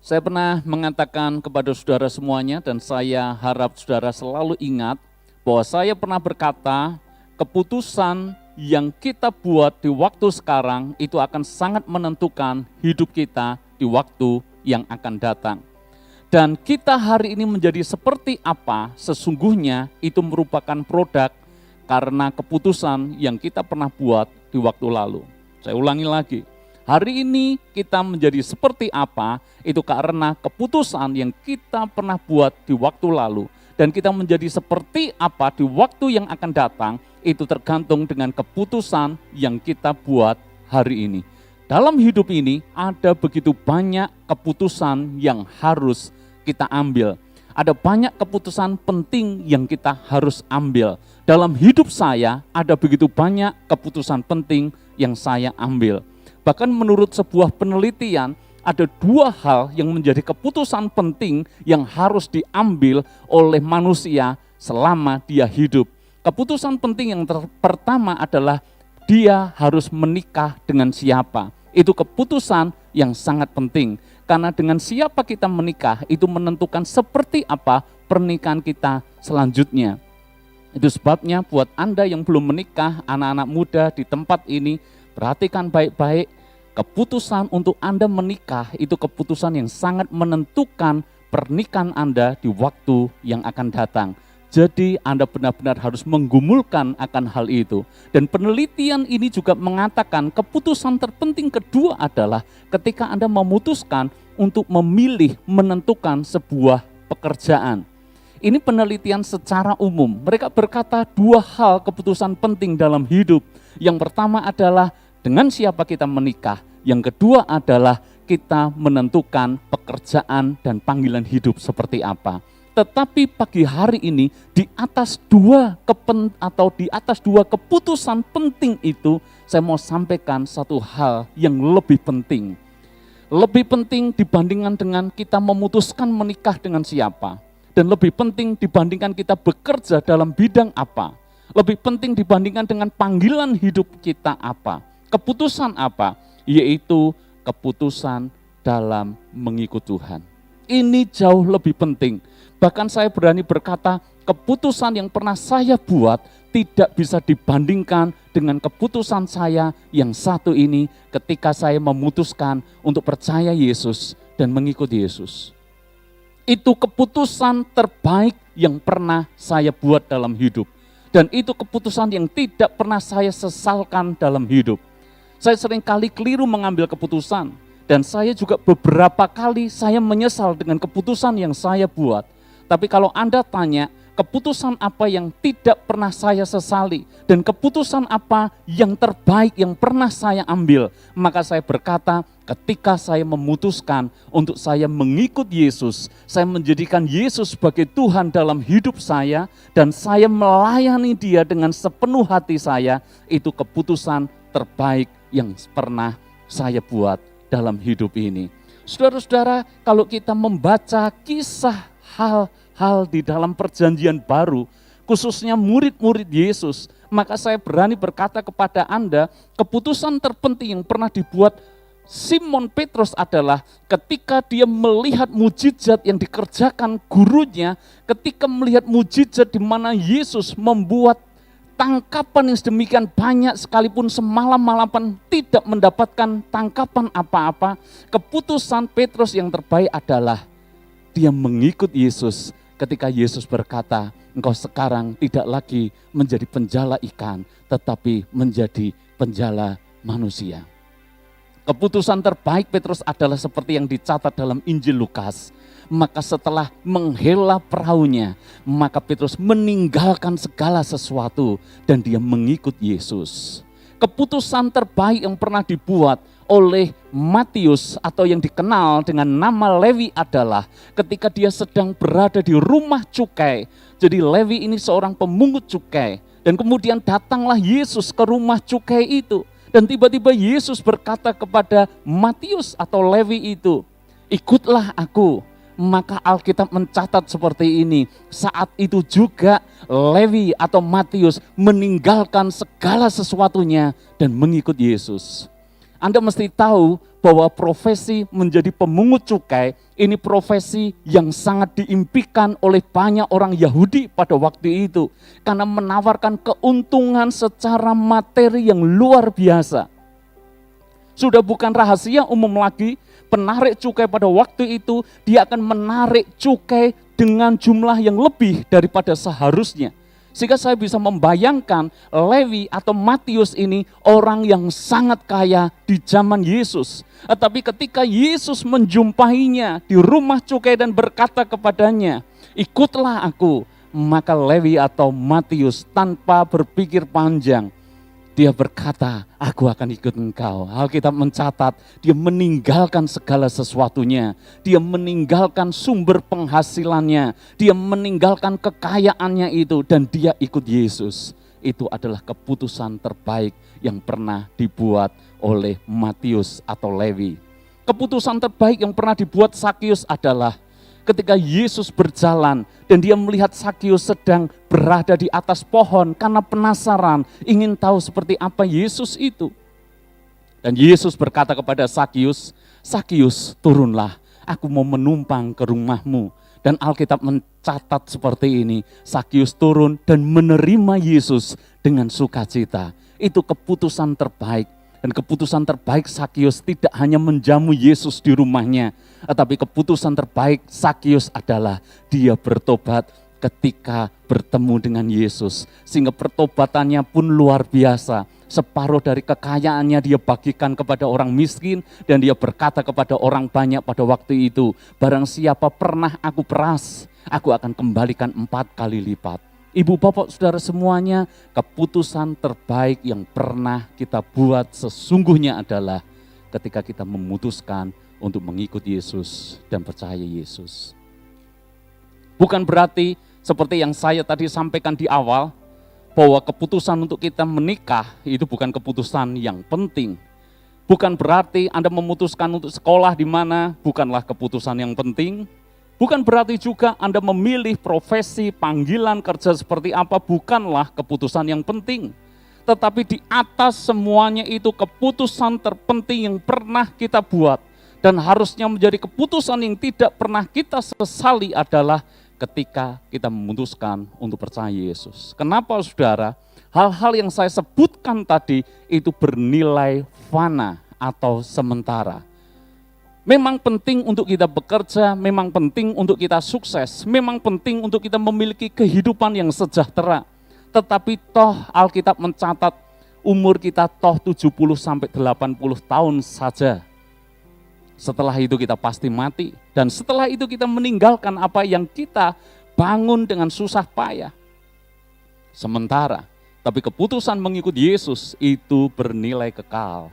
Saya pernah mengatakan kepada saudara semuanya dan saya harap saudara selalu ingat bahwa saya pernah berkata keputusan yang kita buat di waktu sekarang itu akan sangat menentukan hidup kita di waktu yang akan datang. Dan kita hari ini menjadi seperti apa sesungguhnya itu merupakan produk karena keputusan yang kita pernah buat di waktu lalu. Saya ulangi lagi. Hari ini kita menjadi seperti apa, itu karena keputusan yang kita pernah buat di waktu lalu. Dan kita menjadi seperti apa di waktu yang akan datang, itu tergantung dengan keputusan yang kita buat hari ini. Dalam hidup ini ada begitu banyak keputusan yang harus kita ambil. Ada banyak keputusan penting yang kita harus ambil. Dalam hidup saya ada begitu banyak keputusan penting yang saya ambil. Bahkan menurut sebuah penelitian, ada dua hal yang menjadi keputusan penting yang harus diambil oleh manusia selama dia hidup. Keputusan penting yang pertama adalah dia harus menikah dengan siapa. Itu keputusan yang sangat penting. Karena dengan siapa kita menikah, itu menentukan seperti apa pernikahan kita selanjutnya. Itu sebabnya buat Anda yang belum menikah, anak-anak muda di tempat ini, perhatikan baik-baik, keputusan untuk Anda menikah itu keputusan yang sangat menentukan pernikahan Anda di waktu yang akan datang. Jadi Anda benar-benar harus menggumulkan akan hal itu. Dan penelitian ini juga mengatakan keputusan terpenting kedua adalah ketika Anda memutuskan untuk memilih menentukan sebuah pekerjaan. Ini penelitian secara umum. Mereka berkata dua hal keputusan penting dalam hidup. Yang pertama adalah dengan siapa kita menikah. Yang kedua adalah kita menentukan pekerjaan dan panggilan hidup seperti apa. Tetapi pagi hari ini di atas dua keputusan penting itu, saya mau sampaikan satu hal yang lebih penting. Lebih penting dibandingkan dengan kita memutuskan menikah dengan siapa. Dan lebih penting dibandingkan kita bekerja dalam bidang apa. Lebih penting dibandingkan dengan panggilan hidup kita apa. Keputusan apa? Yaitu keputusan dalam mengikut Tuhan. Ini jauh lebih penting. Bahkan saya berani berkata, keputusan yang pernah saya buat tidak bisa dibandingkan dengan keputusan saya yang satu ini ketika saya memutuskan untuk percaya Yesus dan mengikut Yesus. Itu keputusan terbaik yang pernah saya buat dalam hidup. Dan itu keputusan yang tidak pernah saya sesalkan dalam hidup. Saya seringkali keliru mengambil keputusan. Dan saya juga beberapa kali saya menyesal dengan keputusan yang saya buat. Tapi kalau Anda tanya, keputusan apa yang tidak pernah saya sesali dan keputusan apa yang terbaik yang pernah saya ambil, maka saya berkata ketika saya memutuskan untuk saya mengikut Yesus, saya menjadikan Yesus sebagai Tuhan dalam hidup saya dan saya melayani Dia dengan sepenuh hati saya, itu keputusan terbaik yang pernah saya buat dalam hidup ini. Saudara-saudara, kalau kita membaca kisah hal-hal di dalam perjanjian baru, khususnya murid-murid Yesus, maka saya berani berkata kepada Anda, keputusan terpenting yang pernah dibuat Simon Petrus adalah ketika dia melihat mujizat yang dikerjakan gurunya, ketika melihat mujizat di mana Yesus membuat tangkapan yang sedemikian banyak sekalipun semalam-malaman tidak mendapatkan tangkapan apa-apa, keputusan Petrus yang terbaik adalah dia mengikut Yesus ketika Yesus berkata, engkau sekarang tidak lagi menjadi penjala ikan, tetapi menjadi penjala manusia. Keputusan terbaik Petrus adalah seperti yang dicatat dalam Injil Lukas. Maka setelah menghela perahunya, maka Petrus meninggalkan segala sesuatu dan dia mengikut Yesus. Keputusan terbaik yang pernah dibuat oleh Matius atau yang dikenal dengan nama Lewi adalah ketika dia sedang berada di rumah cukai. Jadi Lewi ini seorang pemungut cukai dan kemudian datanglah Yesus ke rumah cukai itu. Dan tiba-tiba Yesus berkata kepada Matius atau Lewi itu, ikutlah aku. Maka Alkitab mencatat seperti ini, saat itu juga Lewi atau Matius meninggalkan segala sesuatunya dan mengikut Yesus. Anda mesti tahu bahwa profesi menjadi pemungut cukai ini profesi yang sangat diimpikan oleh banyak orang Yahudi pada waktu itu. Karena menawarkan keuntungan secara materi yang luar biasa. Sudah bukan rahasia umum lagi, penarik cukai pada waktu itu dia akan menarik cukai dengan jumlah yang lebih daripada seharusnya. Sehingga saya bisa membayangkan Lewi atau Matius ini orang yang sangat kaya di zaman Yesus. Tetapi ketika Yesus menjumpainya di rumah cukai dan berkata kepadanya, ikutlah aku. Maka Lewi atau Matius tanpa berpikir panjang, dia berkata, aku akan ikut engkau. Alkitab mencatat, dia meninggalkan segala sesuatunya. Dia meninggalkan sumber penghasilannya. Dia meninggalkan kekayaannya itu dan dia ikut Yesus. Itu adalah keputusan terbaik yang pernah dibuat oleh Matius atau Lewi. Keputusan terbaik yang pernah dibuat Sakius adalah ketika Yesus berjalan dan dia melihat Sakius sedang berada di atas pohon karena penasaran, ingin tahu seperti apa Yesus itu. Dan Yesus berkata kepada Sakius, Sakius turunlah, aku mau menumpang ke rumahmu. Dan Alkitab mencatat seperti ini, Sakius turun dan menerima Yesus dengan sukacita. Itu keputusan terbaik. Dan keputusan terbaik Sakius tidak hanya menjamu Yesus di rumahnya, tetapi keputusan terbaik Sakius adalah dia bertobat ketika bertemu dengan Yesus. Sehingga pertobatannya pun luar biasa. Separuh dari kekayaannya dia bagikan kepada orang miskin dan dia berkata kepada orang banyak pada waktu itu, barang siapa pernah aku peras, aku akan kembalikan 4 kali lipat. Ibu, bapak, saudara semuanya, keputusan terbaik yang pernah kita buat sesungguhnya adalah ketika kita memutuskan untuk mengikut Yesus dan percaya Yesus. Bukan berarti seperti yang saya tadi sampaikan di awal, bahwa keputusan untuk kita menikah itu bukan keputusan yang penting. Bukan berarti Anda memutuskan untuk sekolah di mana bukanlah keputusan yang penting. Bukan berarti juga Anda memilih profesi, panggilan kerja seperti apa, bukanlah keputusan yang penting. Tetapi di atas semuanya itu keputusan terpenting yang pernah kita buat. Dan harusnya menjadi keputusan yang tidak pernah kita sesali adalah ketika kita memutuskan untuk percaya Yesus. Kenapa saudara? Hal-hal yang saya sebutkan tadi itu bernilai fana atau sementara. Memang penting untuk kita bekerja, memang penting untuk kita sukses, memang penting untuk kita memiliki kehidupan yang sejahtera. Tetapi toh Alkitab mencatat umur kita toh 70-80 tahun saja. Setelah itu kita pasti mati dan setelah itu kita meninggalkan apa yang kita bangun dengan susah payah. Sementara, tapi keputusan mengikut Yesus itu bernilai kekal.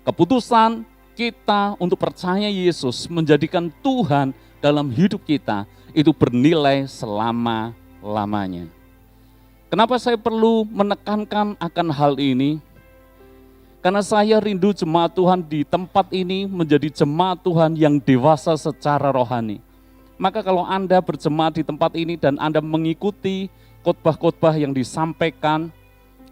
Keputusan kita untuk percaya Yesus menjadikan Tuhan dalam hidup kita itu bernilai selama-lamanya. Kenapa saya perlu menekankan akan hal ini? Karena saya rindu jemaat Tuhan di tempat ini menjadi jemaat Tuhan yang dewasa secara rohani. Maka kalau Anda berjemaat di tempat ini dan Anda mengikuti khotbah-khotbah yang disampaikan,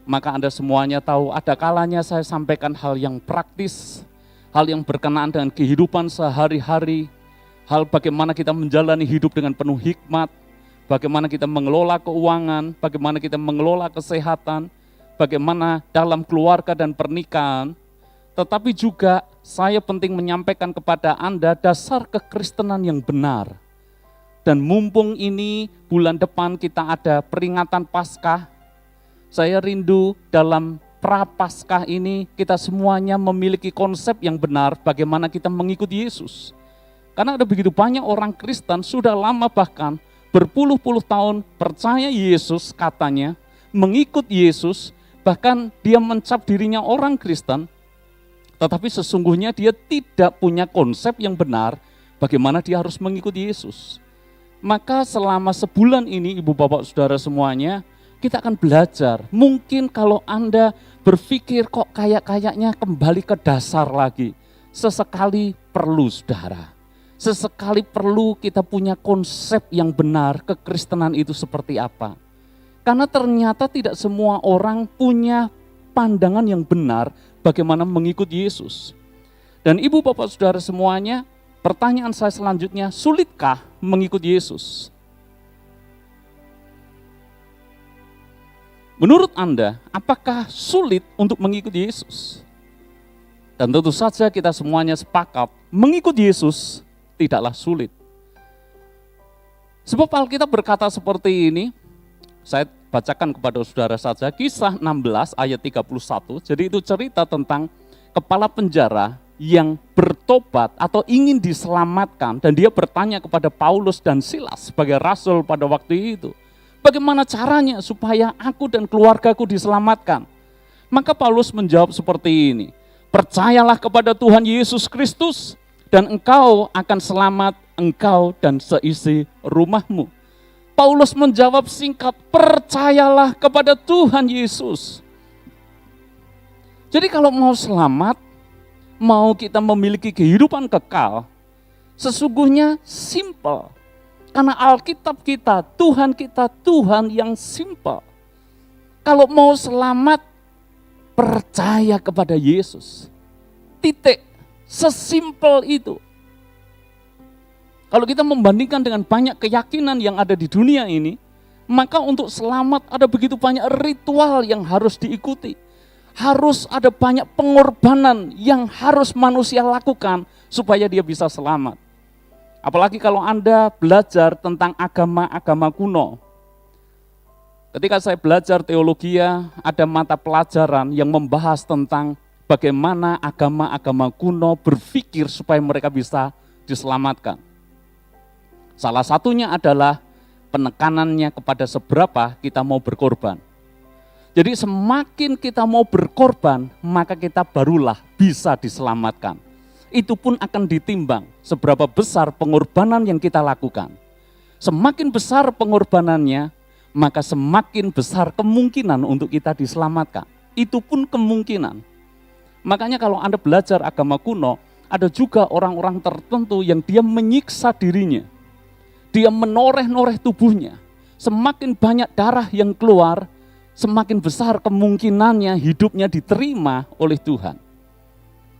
maka Anda semuanya tahu ada kalanya saya sampaikan hal yang praktis, hal yang berkenaan dengan kehidupan sehari-hari, hal bagaimana kita menjalani hidup dengan penuh hikmat, bagaimana kita mengelola keuangan, bagaimana kita mengelola kesehatan, bagaimana dalam keluarga dan pernikahan. Tetapi juga saya penting menyampaikan kepada Anda dasar kekristenan yang benar. Dan mumpung ini bulan depan kita ada peringatan Paskah, saya rindu dalam Prapaskah ini kita semuanya memiliki konsep yang benar bagaimana kita mengikuti Yesus. Karena ada begitu banyak orang Kristen sudah lama bahkan berpuluh-puluh tahun percaya Yesus katanya, mengikut Yesus, bahkan dia mencap dirinya orang Kristen, tetapi sesungguhnya dia tidak punya konsep yang benar bagaimana dia harus mengikuti Yesus. Maka selama sebulan ini ibu bapak saudara semuanya, kita akan belajar. Mungkin kalau Anda berpikir kok kayaknya kembali ke dasar lagi. Sesekali perlu saudara. Sesekali perlu kita punya konsep yang benar kekristenan itu seperti apa. Karena ternyata tidak semua orang punya pandangan yang benar bagaimana mengikut Yesus. Dan ibu bapak saudara semuanya, pertanyaan saya selanjutnya, sulitkah mengikuti Yesus? Menurut Anda, apakah sulit untuk mengikuti Yesus? Dan tentu saja kita semuanya sepakat, mengikuti Yesus tidaklah sulit. Sebab Alkitab berkata seperti ini, saya bacakan kepada saudara saja, Kisah 16 ayat 31, jadi itu cerita tentang kepala penjara yang bertobat atau ingin diselamatkan, dan dia bertanya kepada Paulus dan Silas sebagai rasul pada waktu itu, bagaimana caranya supaya aku dan keluargaku diselamatkan? Maka Paulus menjawab seperti ini, percayalah kepada Tuhan Yesus Kristus dan engkau akan selamat, engkau dan seisi rumahmu. Paulus menjawab singkat, percayalah kepada Tuhan Yesus. Jadi kalau mau selamat, mau kita memiliki kehidupan kekal, sesungguhnya simple. Karena Alkitab kita, Tuhan yang simple. Kalau mau selamat, percaya kepada Yesus. Titik, sesimpel itu. Kalau kita membandingkan dengan banyak keyakinan yang ada di dunia ini, maka untuk selamat ada begitu banyak ritual yang harus diikuti. Harus ada banyak pengorbanan yang harus manusia lakukan supaya dia bisa selamat. Apalagi kalau Anda belajar tentang agama-agama kuno. Ketika saya belajar teologi, ada mata pelajaran yang membahas tentang bagaimana agama-agama kuno berpikir supaya mereka bisa diselamatkan. Salah satunya adalah penekanannya kepada seberapa kita mau berkorban. Jadi semakin kita mau berkorban, maka kita barulah bisa diselamatkan. Itu pun akan ditimbang seberapa besar pengorbanan yang kita lakukan. Semakin besar pengorbanannya, maka semakin besar kemungkinan untuk kita diselamatkan. Itu pun kemungkinan. Makanya kalau Anda belajar agama kuno, ada juga orang-orang tertentu yang dia menyiksa dirinya. Dia menoreh-noreh tubuhnya. Semakin banyak darah yang keluar, semakin besar kemungkinannya hidupnya diterima oleh Tuhan.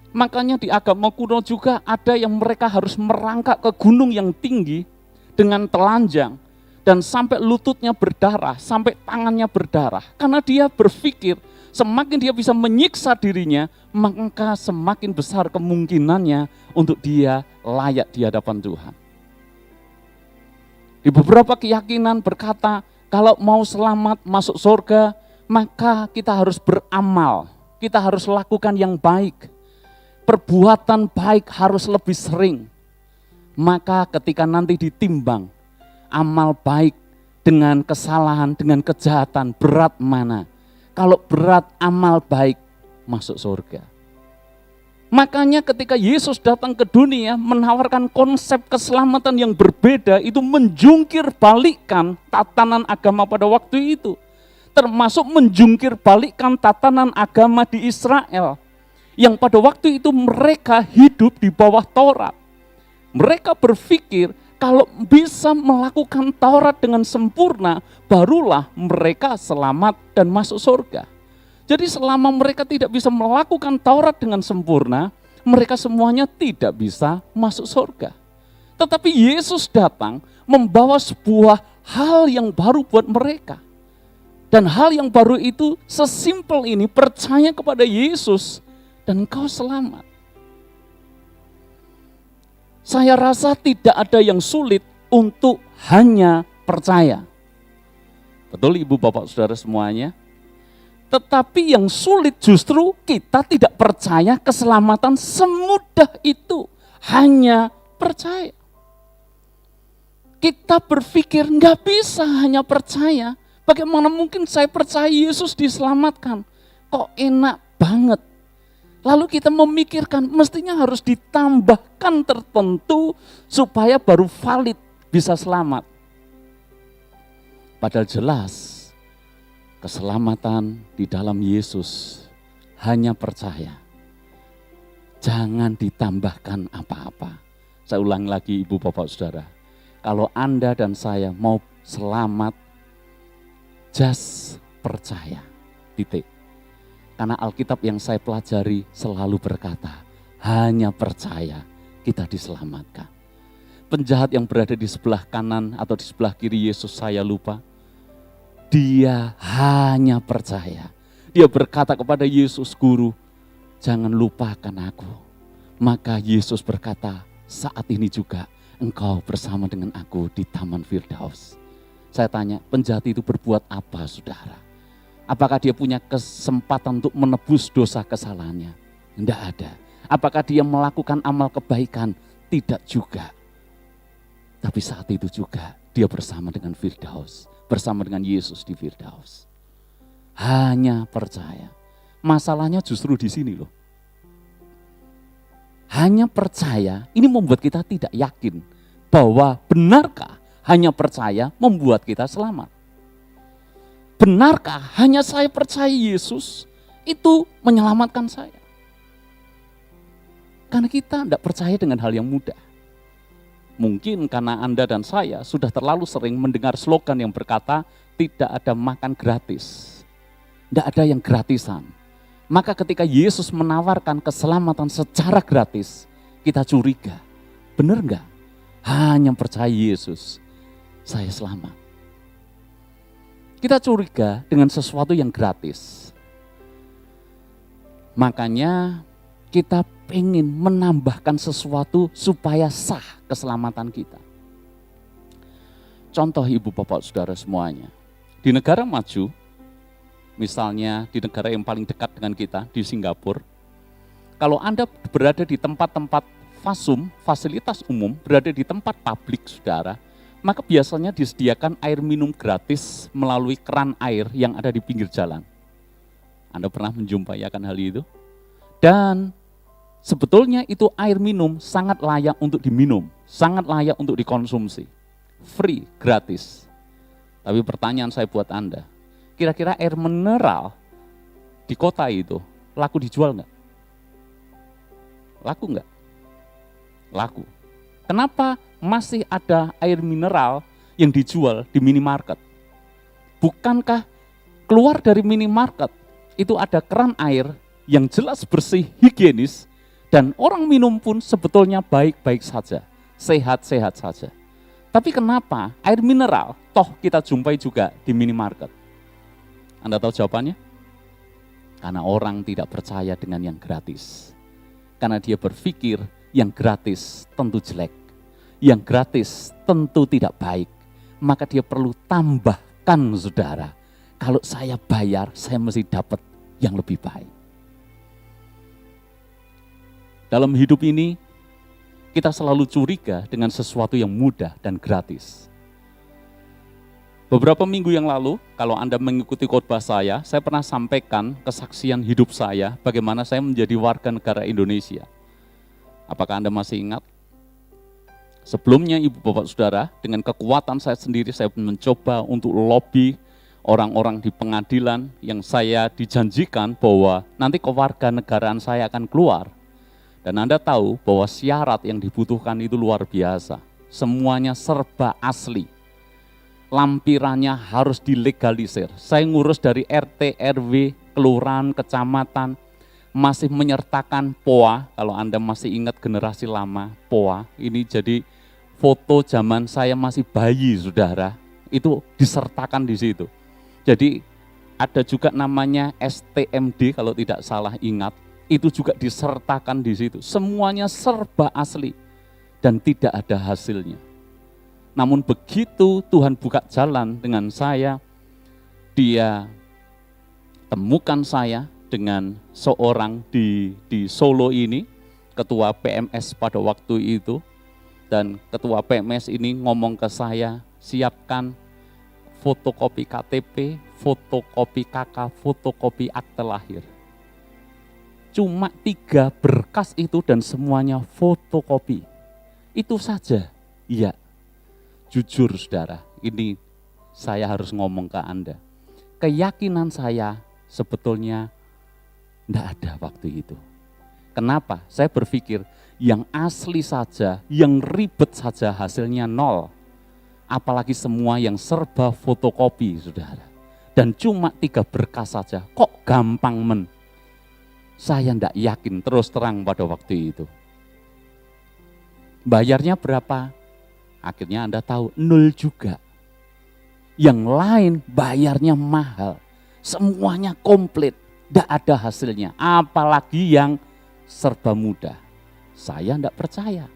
Makanya di agama kuno juga ada yang mereka harus merangkak ke gunung yang tinggi dengan telanjang dan sampai lututnya berdarah, sampai tangannya berdarah. Karena dia berpikir semakin dia bisa menyiksa dirinya, maka semakin besar kemungkinannya untuk dia layak di hadapan Tuhan. Di beberapa keyakinan berkata, kalau mau selamat masuk surga, maka kita harus beramal. Kita harus lakukan yang baik. Perbuatan baik harus lebih sering. Maka ketika nanti ditimbang, amal baik dengan kesalahan, dengan kejahatan, berat mana? Kalau berat amal baik, masuk surga. Makanya ketika Yesus datang ke dunia menawarkan konsep keselamatan yang berbeda, itu menjungkir balikkan tatanan agama pada waktu itu. Termasuk menjungkir balikkan tatanan agama di Israel. Yang pada waktu itu mereka hidup di bawah Taurat. Mereka berpikir kalau bisa melakukan Taurat dengan sempurna, barulah mereka selamat dan masuk surga. Jadi selama mereka tidak bisa melakukan Taurat dengan sempurna, mereka semuanya tidak bisa masuk surga. Tetapi Yesus datang membawa sebuah hal yang baru buat mereka. Dan hal yang baru itu sesimpel ini, percaya kepada Yesus dan engkau selamat. Saya rasa tidak ada yang sulit untuk hanya percaya. Betul Ibu Bapak Saudara semuanya? Tetapi yang sulit justru kita tidak percaya keselamatan semudah itu. Hanya percaya. Kita berpikir nggak bisa hanya percaya. Bagaimana mungkin saya percaya Yesus diselamatkan? Kok enak banget. Lalu kita memikirkan mestinya harus ditambahkan tertentu supaya baru valid bisa selamat. Padahal jelas keselamatan di dalam Yesus hanya percaya. Jangan ditambahkan apa-apa. Saya ulang lagi Ibu Bapak Saudara. Kalau Anda dan saya mau selamat, just percaya. Titik. Karena Alkitab yang saya pelajari selalu berkata, hanya percaya kita diselamatkan. Penjahat yang berada di sebelah kanan atau di sebelah kiri Yesus saya lupa. Dia hanya percaya. Dia berkata kepada Yesus, Guru, jangan lupakan aku. Maka Yesus berkata, saat ini juga engkau bersama dengan aku di Taman Firdaus. Saya tanya, penjahat itu berbuat apa, saudara? Apakah dia punya kesempatan untuk menebus dosa kesalahannya? Tidak ada. Apakah dia melakukan amal kebaikan? Tidak juga. Tapi saat itu juga dia bersama dengan Firdaus, bersama dengan Yesus di Firdaus. Hanya percaya. Masalahnya justru di sini loh. Hanya percaya, ini membuat kita tidak yakin bahwa benarkah hanya percaya membuat kita selamat. Benarkah hanya saya percaya Yesus itu menyelamatkan saya? Karena kita tidak percaya dengan hal yang mudah. Mungkin karena Anda dan saya sudah terlalu sering mendengar slogan yang berkata tidak ada makan gratis. Tidak ada yang gratisan. Maka ketika Yesus menawarkan keselamatan secara gratis, kita curiga. Benar enggak? Hanya percaya Yesus, saya selamat. Kita curiga dengan sesuatu yang gratis. Makanya kita pengen menambahkan sesuatu supaya sah keselamatan kita. Contoh ibu bapak saudara semuanya. Di negara maju, misalnya di negara yang paling dekat dengan kita, di Singapura, kalau Anda berada di tempat-tempat fasilitas umum, berada di tempat publik saudara, maka biasanya disediakan air minum gratis melalui keran air yang ada di pinggir jalan. Anda pernah menjumpai akan hal itu? Dan sebetulnya itu air minum sangat layak untuk diminum, sangat layak untuk dikonsumsi. Free, gratis. Tapi pertanyaan saya buat Anda, kira-kira air mineral di kota itu laku dijual enggak? Laku enggak? Laku. Kenapa masih ada air mineral yang dijual di minimarket? Bukankah keluar dari minimarket itu ada keran air yang jelas bersih, higienis, dan orang minum pun sebetulnya baik-baik saja, sehat-sehat saja. Tapi kenapa air mineral toh kita jumpai juga di minimarket? Anda tahu jawabannya? Karena orang tidak percaya dengan yang gratis. Karena dia berpikir yang gratis tentu jelek, yang gratis tentu tidak baik. Maka dia perlu tambahkan saudara, kalau saya bayar saya mesti dapat yang lebih baik. Dalam hidup ini kita selalu curiga dengan sesuatu yang mudah dan gratis. Beberapa minggu yang lalu, kalau Anda mengikuti khotbah saya pernah sampaikan kesaksian hidup saya, bagaimana saya menjadi warga negara Indonesia. Apakah Anda masih ingat? Sebelumnya ibu bapak saudara, dengan kekuatan saya sendiri, saya mencoba untuk lobby orang-orang di pengadilan yang saya dijanjikan bahwa nanti kewarganegaraan saya akan keluar. Dan Anda tahu bahwa syarat yang dibutuhkan itu luar biasa. Semuanya serba asli. Lampirannya harus dilegalisir. Saya ngurus dari RT, RW, kelurahan, kecamatan, masih menyertakan POA. Kalau Anda masih ingat generasi lama, POA, ini jadi foto zaman saya masih bayi saudara, itu disertakan di situ. Jadi ada juga namanya STMD kalau tidak salah ingat, itu juga disertakan di situ. Semuanya serba asli dan tidak ada hasilnya. Namun begitu Tuhan buka jalan dengan saya, dia temukan saya dengan seorang di Solo ini, ketua PMS pada waktu itu, dan ketua PMS ini ngomong ke saya, siapkan fotokopi KTP, fotokopi KK, fotokopi akte lahir. Cuma 3 berkas itu dan semuanya fotokopi. Itu saja. Iya, jujur saudara, ini saya harus ngomong ke Anda. Keyakinan saya sebetulnya tidak ada waktu itu. Kenapa? Saya berpikir yang asli saja, yang ribet saja hasilnya 0. Apalagi semua yang serba fotokopi saudara. Dan cuma 3 berkas saja, kok gampang men. Saya tidak yakin terus terang pada waktu itu. Bayarnya berapa? Akhirnya Anda tahu, 0 juga. Yang lain bayarnya mahal. Semuanya komplit, tidak ada hasilnya. Apalagi yang serba mudah. Saya tidak percaya.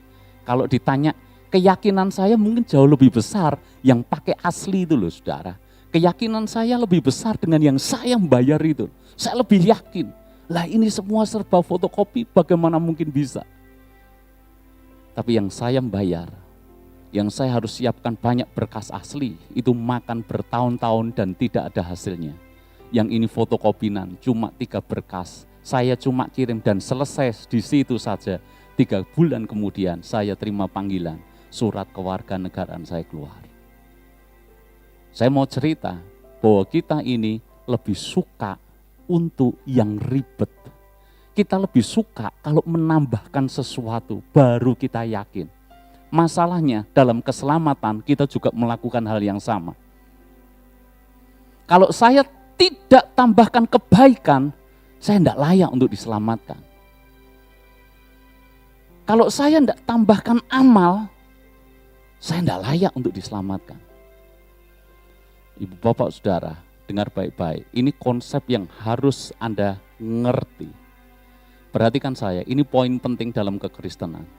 Kalau ditanya, keyakinan saya mungkin jauh lebih besar yang pakai asli itu loh saudara. Keyakinan saya lebih besar dengan yang saya bayar itu. Saya lebih yakin. Lah ini semua serba fotokopi, bagaimana mungkin bisa? Tapi yang saya bayar, yang saya harus siapkan banyak berkas asli, itu makan bertahun-tahun dan tidak ada hasilnya. Yang ini fotokopinan, cuma 3 berkas. Saya cuma kirim dan selesai di situ saja. 3 bulan kemudian saya terima panggilan, surat kewarganegaraan saya keluar. Saya mau cerita bahwa kita ini lebih suka untuk yang ribet. Kita lebih suka kalau menambahkan sesuatu, baru kita yakin. Masalahnya dalam keselamatan kita juga melakukan hal yang sama. Kalau saya tidak tambahkan kebaikan, saya tidak layak untuk diselamatkan. Kalau saya tidak tambahkan amal, saya tidak layak untuk diselamatkan. Ibu bapak saudara, dengar baik-baik, ini konsep yang harus Anda ngerti. Perhatikan saya, ini poin penting dalam kekristenan.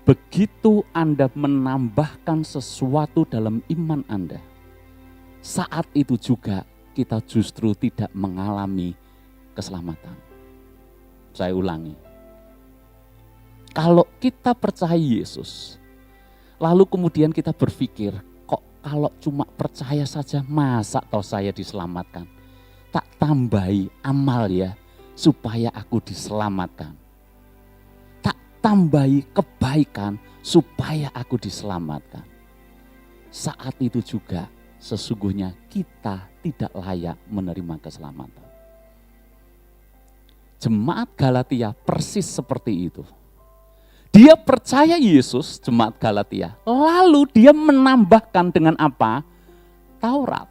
Begitu Anda menambahkan sesuatu dalam iman Anda, saat itu juga kita justru tidak mengalami keselamatan. Saya ulangi. Kalau kita percaya Yesus, lalu kemudian kita berpikir, kok kalau cuma percaya saja masa toh saya diselamatkan? Tak tambahi amal ya, supaya aku diselamatkan. Tak tambahi kebaikan supaya aku diselamatkan. Saat itu juga sesungguhnya kita tidak layak menerima keselamatan. Jemaat Galatia persis seperti itu. Dia percaya Yesus, jemaat Galatia, lalu dia menambahkan dengan apa? Taurat.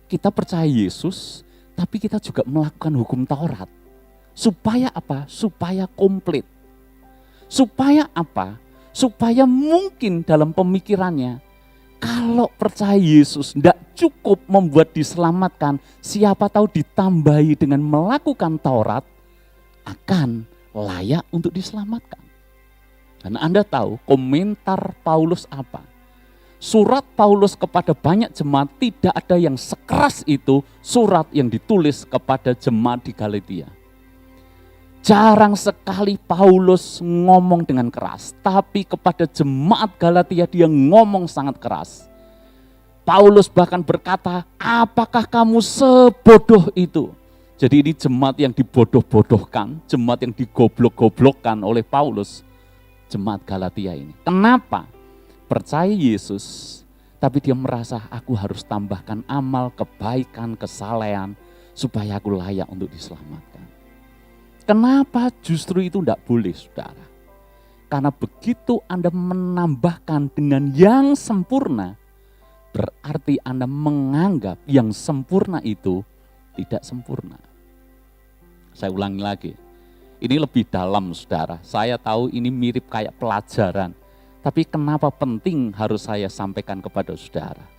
Kita percaya Yesus, tapi kita juga melakukan hukum Taurat. Supaya apa? Supaya komplit. Supaya apa? Supaya mungkin dalam pemikirannya, kalau percaya Yesus tidak cukup membuat diselamatkan, siapa tahu ditambahi dengan melakukan Taurat, akan layak untuk diselamatkan. Dan Anda tahu komentar Paulus apa? Surat Paulus kepada banyak jemaat tidak ada yang sekeras itu surat yang ditulis kepada jemaat di Galatia. Jarang sekali Paulus ngomong dengan keras, tapi kepada jemaat Galatia dia ngomong sangat keras. Paulus bahkan berkata, apakah kamu sebodoh itu? Jadi ini jemaat yang dibodoh-bodohkan, jemaat yang digoblok-goblokkan oleh Paulus, jemaat Galatia ini. Kenapa? Percaya Yesus, tapi dia merasa aku harus tambahkan amal, kebaikan, kesalehan, supaya aku layak untuk diselamatkan. Kenapa justru itu tidak boleh, saudara? Karena begitu Anda menambahkan dengan yang sempurna, berarti Anda menganggap yang sempurna itu tidak sempurna. Saya ulangi lagi, ini lebih dalam saudara. Saya tahu ini mirip kayak pelajaran, tapi kenapa penting harus saya sampaikan kepada saudara?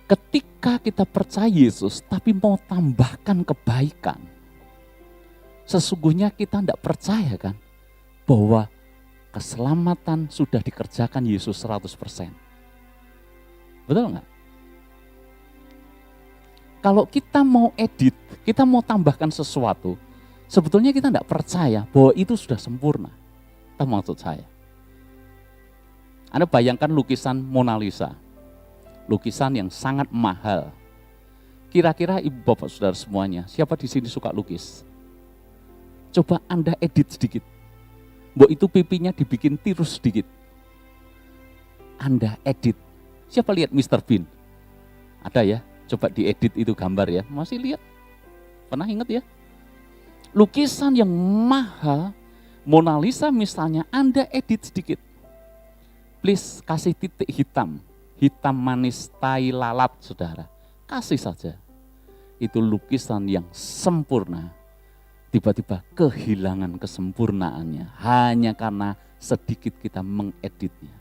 Ketika kita percaya Yesus, tapi mau tambahkan kebaikan, sesungguhnya kita tidak percaya kan bahwa keselamatan sudah dikerjakan Yesus 100%. Betul nggak? Kalau kita mau edit, kita mau tambahkan sesuatu, sebetulnya kita tidak percaya bahwa itu sudah sempurna. Itu maksud saya. Anda bayangkan lukisan Mona Lisa, lukisan yang sangat mahal. Kira-kira ibu bapak saudara semuanya, siapa di sini suka lukis? Coba Anda edit sedikit. Mbok itu pipinya dibikin tirus sedikit. Anda edit. Siapa lihat Mr. Bean? Ada ya? Coba diedit itu gambar ya. Masih lihat? Pernah ingat ya? Lukisan yang mahal, Mona Lisa misalnya, Anda edit sedikit. Please kasih titik hitam. Hitam manis tai lalat, saudara. Kasih saja. Itu lukisan yang sempurna. tiba-tiba kehilangan kesempurnaannya hanya karena sedikit kita mengeditnya.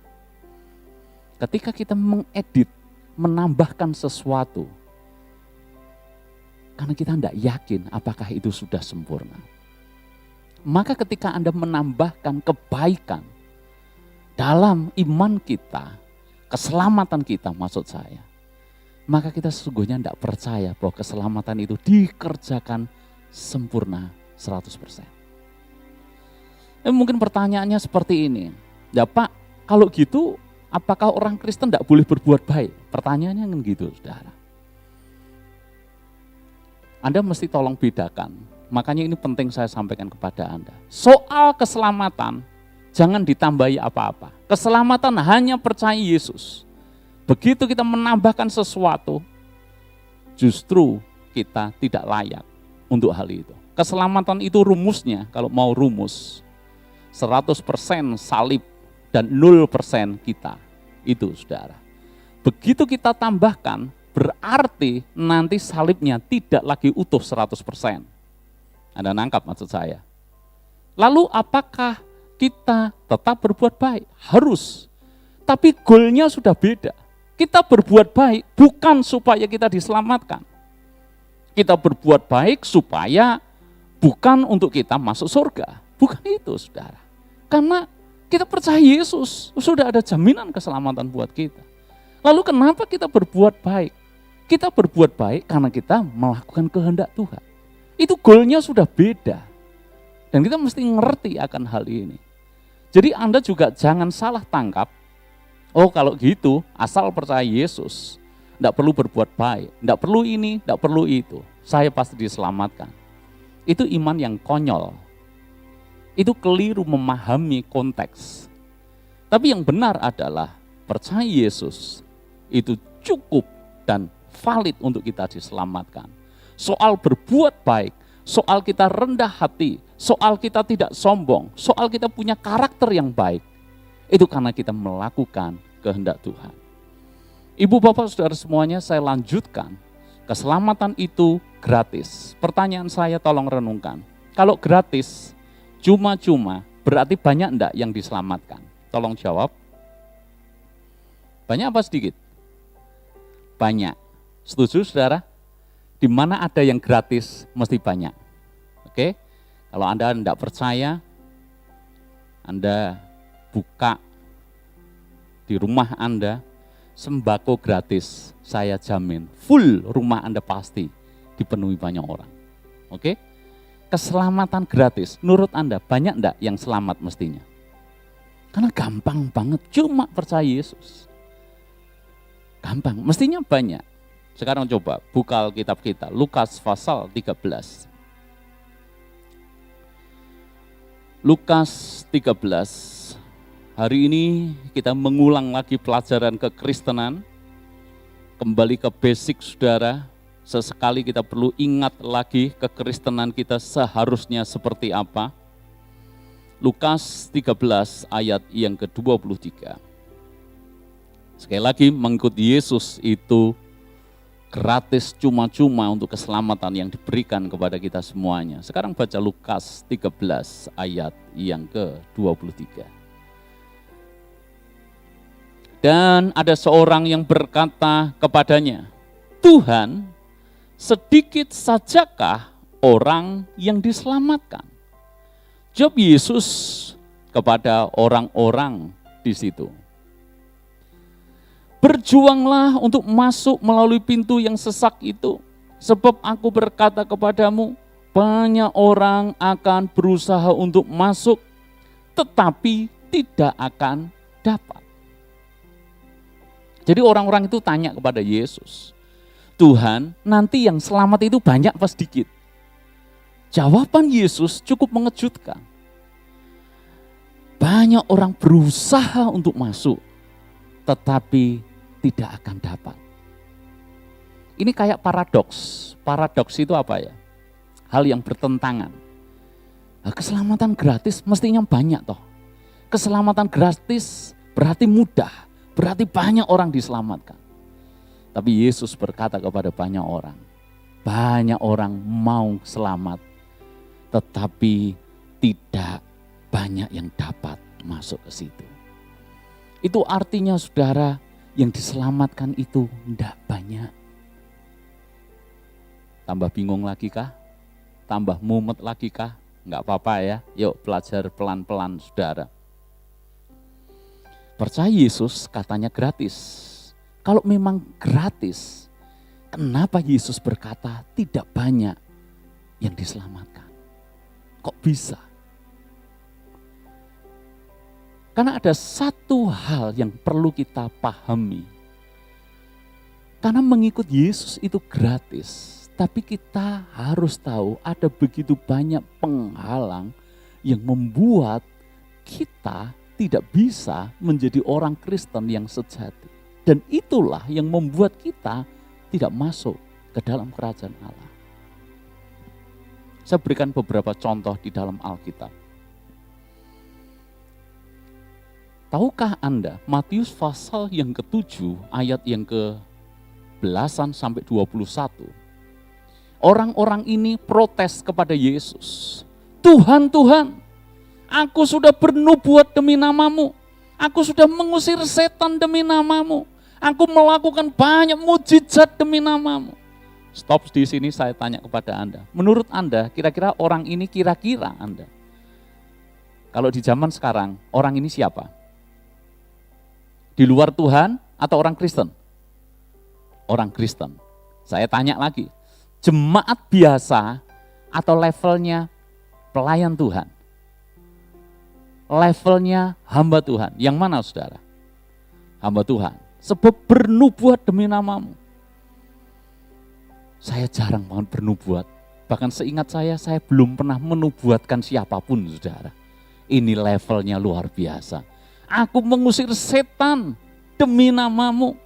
Ketika kita mengedit, menambahkan sesuatu, karena kita tidak yakin apakah itu sudah sempurna. Maka ketika Anda menambahkan kebaikan dalam iman kita, keselamatan kita maksud saya, maka kita sesungguhnya tidak percaya bahwa keselamatan itu dikerjakan sempurna 100%. Mungkin pertanyaannya seperti ini, ya Pak, kalau gitu apakah orang Kristen tidak boleh berbuat baik? Pertanyaannya kan gitu, saudara. Anda mesti tolong bedakan, makanya ini penting saya sampaikan kepada Anda. Soal keselamatan, jangan ditambahi apa-apa. Keselamatan hanya percaya Yesus. Begitu kita menambahkan sesuatu, justru kita tidak layak untuk hal itu. Keselamatan itu rumusnya, kalau mau rumus, 100% salib dan 0% kita. Itu saudara. Begitu kita tambahkan, berarti nanti salibnya tidak lagi utuh 100%. Anda nangkap maksud saya? Lalu apakah kita tetap berbuat baik? Harus. Tapi goalnya sudah beda. Kita berbuat baik bukan supaya kita diselamatkan. Kita berbuat baik supaya bukan untuk kita masuk surga. Bukan itu, saudara. Karena kita percaya Yesus, sudah ada jaminan keselamatan buat kita. Lalu kenapa kita berbuat baik? Kita berbuat baik karena kita melakukan kehendak Tuhan. Itu goalnya sudah beda. Dan kita mesti ngerti akan hal ini. Jadi Anda juga jangan salah tangkap, oh kalau gitu asal percaya Yesus, tidak perlu berbuat baik, tidak perlu ini, tidak perlu itu, saya pasti diselamatkan. Itu iman yang konyol. Itu keliru memahami konteks. Tapi yang benar adalah percaya Yesus itu cukup dan valid untuk kita diselamatkan. Soal berbuat baik, soal kita rendah hati, soal kita tidak sombong, soal kita punya karakter yang baik, itu karena kita melakukan kehendak Tuhan. Ibu bapak saudara semuanya, saya lanjutkan. Keselamatan itu gratis. Pertanyaan saya tolong renungkan. Kalau gratis, cuma-cuma, berarti banyak enggak yang diselamatkan? Tolong jawab. Banyak apa sedikit? Banyak. Setuju saudara? Di mana ada yang gratis, mesti banyak. Oke? Kalau Anda enggak percaya, Anda buka di rumah Anda, sembako gratis, saya jamin, full rumah Anda pasti dipenuhi banyak orang. Oke? Keselamatan gratis, menurut Anda banyak enggak yang selamat mestinya? Karena gampang banget, cuma percaya Yesus. Gampang, mestinya banyak. Sekarang coba buka Alkitab kita, Lukas pasal 13. Lukas 13, hari ini kita mengulang lagi pelajaran kekristenan, kembali ke basic saudara, sesekali kita perlu ingat lagi kekristenan kita seharusnya seperti apa. Lukas 13 ayat yang ke-23. Sekali lagi, mengikuti Yesus itu gratis, cuma-cuma untuk keselamatan yang diberikan kepada kita semuanya. Sekarang baca Lukas 13 ayat yang ke-23. Dan ada seorang yang berkata kepadanya, Tuhan, sedikit sajakah orang yang diselamatkan? Jawab Yesus kepada orang-orang di situ. Berjuanglah untuk masuk melalui pintu yang sesak itu, sebab aku berkata kepadamu, banyak orang akan berusaha untuk masuk, tetapi tidak akan dapat. Jadi orang-orang itu tanya kepada Yesus, Tuhan, nanti yang selamat itu banyak apa sedikit? Jawaban Yesus cukup mengejutkan. Banyak orang berusaha untuk masuk, tetapi tidak akan dapat. Ini kayak paradoks. Paradoks itu apa ya? Hal yang bertentangan. Nah, keselamatan gratis mestinya banyak toh. Keselamatan gratis berarti mudah, berarti banyak orang diselamatkan. Tapi Yesus berkata kepada banyak orang mau selamat, tetapi tidak banyak yang dapat masuk ke situ. Itu artinya saudara, yang diselamatkan itu tidak banyak. Tambah bingung lagi kah? Tambah mumet lagi kah? Enggak apa-apa ya, yuk belajar pelan-pelan saudara. Percaya Yesus katanya gratis. Kalau memang gratis, kenapa Yesus berkata tidak banyak yang diselamatkan? Kok bisa? Karena ada satu hal yang perlu kita pahami. Karena mengikut Yesus itu gratis, tapi kita harus tahu ada begitu banyak penghalang yang membuat kita tidak bisa menjadi orang Kristen yang sejati. Dan itulah yang membuat kita tidak masuk ke dalam kerajaan Allah. Saya berikan beberapa contoh di dalam Alkitab. Tahukah Anda, Matius pasal yang ke-7 ayat yang ke-11 sampai 21. Orang-orang ini protes kepada Yesus. Tuhan, Tuhan, aku sudah bernubuat demi namamu. Aku sudah mengusir setan demi namamu. Aku melakukan banyak mujizat demi namamu. Stop di sini, saya tanya kepada Anda. Menurut Anda, kira-kira orang ini kira-kira Anda? Kalau di zaman sekarang, orang ini siapa? Di luar Tuhan atau orang Kristen? Orang Kristen. Saya tanya lagi, jemaat biasa atau levelnya pelayan Tuhan? Levelnya hamba Tuhan. Yang mana saudara? Hamba Tuhan. Sebab bernubuat demi namamu. Saya jarang banget bernubuat. Bahkan seingat saya belum pernah menubuatkan siapapun saudara. Ini levelnya luar biasa. Aku mengusir setan demi namamu.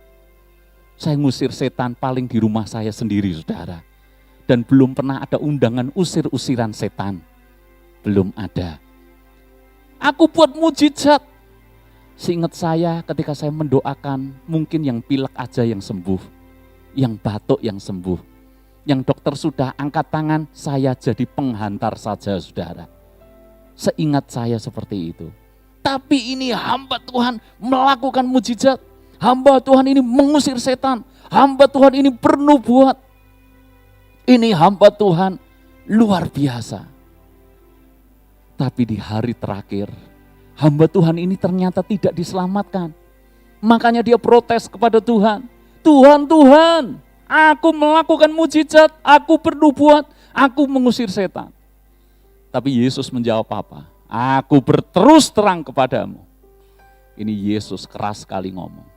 Saya ngusir setan paling di rumah saya sendiri saudara. Dan belum pernah ada undangan usir-usiran setan. Belum ada. Aku buat mujizat. Seingat saya ketika saya mendoakan, mungkin yang pilek aja yang sembuh. Yang batuk yang sembuh. Yang dokter sudah angkat tangan, saya jadi penghantar saja saudara. Seingat saya seperti itu. Tapi ini hamba Tuhan melakukan mujizat. Hamba Tuhan ini mengusir setan. Hamba Tuhan ini bernubuat. Ini hamba Tuhan luar biasa. Tapi di hari terakhir, hamba Tuhan ini ternyata tidak diselamatkan. Makanya dia protes kepada Tuhan. Tuhan, Tuhan, aku melakukan mujizat, aku bernubuat, aku mengusir setan. Tapi Yesus menjawab apa? Aku berterus terang kepadamu. Ini Yesus keras sekali ngomong.